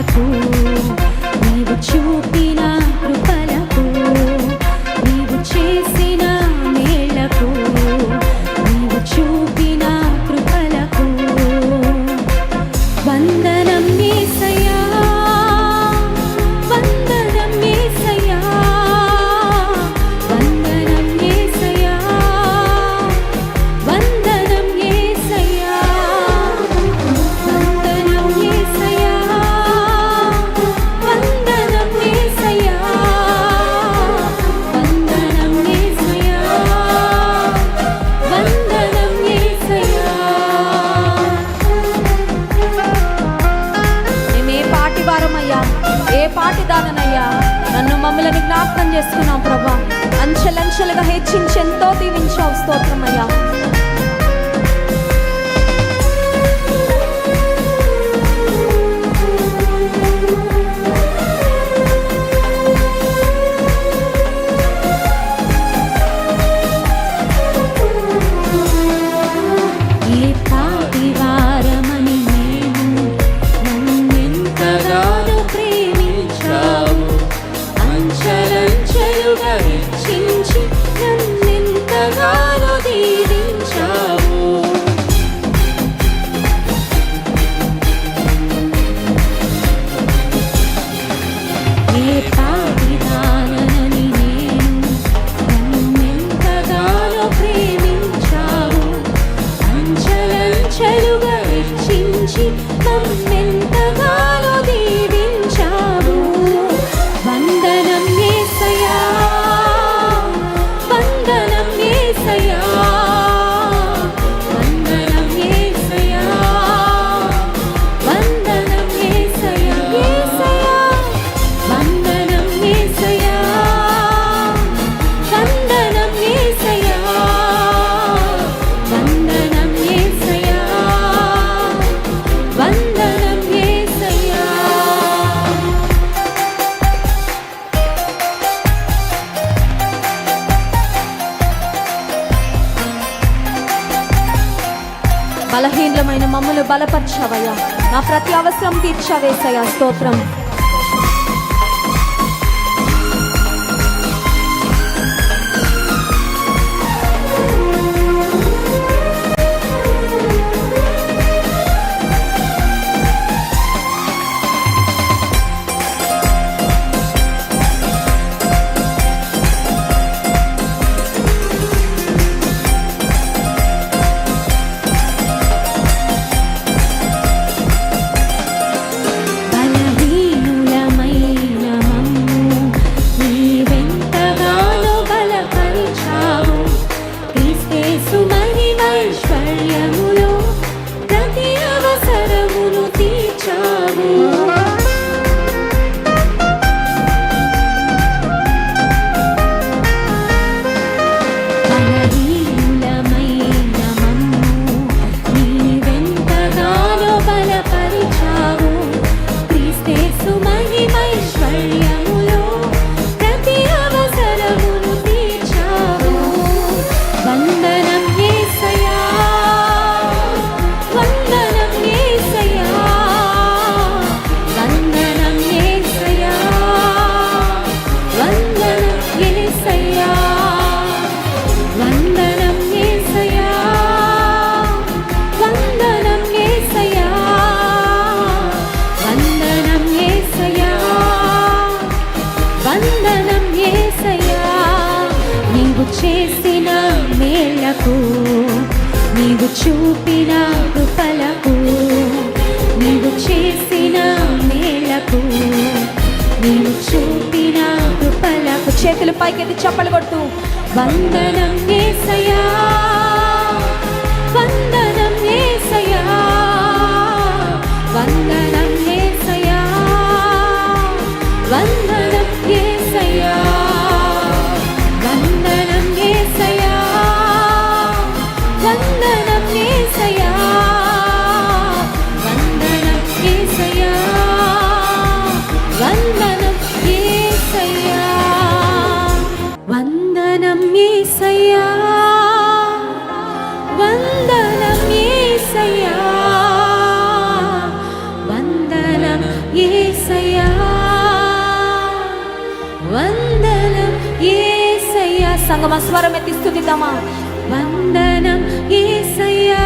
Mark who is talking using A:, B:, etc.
A: మేళ్లకు నీవు చూపిన కృపలకు నీవు చేసిన మేళ్లకు నీవు చూపిన కృపలకు వందనం యేసయ్యా వందనం యేసయ్యా వందనం యేసయ్యా వందనం యేసయ్యా వందనం యేసయ్యా వందనం యేసయ్యా వందనం యేసయ్యా వందనం యేసయ్యా. మేము ఏ పాటి వారమయ్యా, ఏ పాటి దాననయ్యా, నన్ను మమ్మల్ని జ్ఞాపకం చేసుకున్నావు ప్రభా. అంచెలంచెలుగా హెచ్చించి ఎంతో దీవించావు, స్తోత్రమయ్యా. ఏ పాటి వారమని మేము నన్నెంతగానో ప్రేమించావు, అంచెలంచెలుగా హెచ్చించి నన్నెంతగానో దీవించావు. ఏ పాటి దాననని నేను నన్నెంతగానో ప్రేమించావు, అంచెలంచెలుగా హెచ్చించి నన్నెంతగానో దీవించావు. వందనం యేసయ్యా వందనం యేసయ్యా వందనం యేసయ్యా వందనం యేసయ్యా యేసయ్యా వందనం యేసయ్యా వందనం యేసయ్యా వందనం యేసయ్యా వందనం యేసయ్యా. బలహీనమైన మమ్మల్ని బలపరచావయ్యా, నా ప్రతి అవసరం తీర్చావేసయ్యా, స్తోత్రం. బలహీనులమైన మమ్ము నీవెంతగానో బలపరిచావు, క్రీస్తేసు మహిమైశ్వర్యములో ప్రతి అవసరమును తీర్చావు. బలహీనులమైన మమ్ము నీవెంతగానో బలపరిచావు, క్రీస్తేసు మహిమైశ్వర్యములో ప్రతి అవసరమును తీర్చావు. వందనం యేసయ్యా వందనం యేసయ్యా వందనం యేసయ్యా వందనం యేసయ్యా వందనం యేసయ్యా వందనం యేసయ్యా వందనం యేసయ్యా వందనం యేసయ్యా. నీవు చేసిన మేళ్లకు నీవు చూపిన కృపలకు నీవు చేసిన మేళ్లకు నీవు చూపిన కృపలకు చేతులు పైకెత్తి చప్పలు కొట్టు. వందనం యేసయ్యా వందనం యేసయ్యా వందనం యేసయ్యా వందనం యేసయ్యా వందనం యేసయ్యా వందనం యేసయ్యా వందనం యేసయ్యా వందనం యేసయ్యా వందనం యేసయ్యా వందనం వందనం యేసయ్యా. సంగమ స్వరం ఎత్తి స్తుతిద్దామా. వందనం యేసయ్యా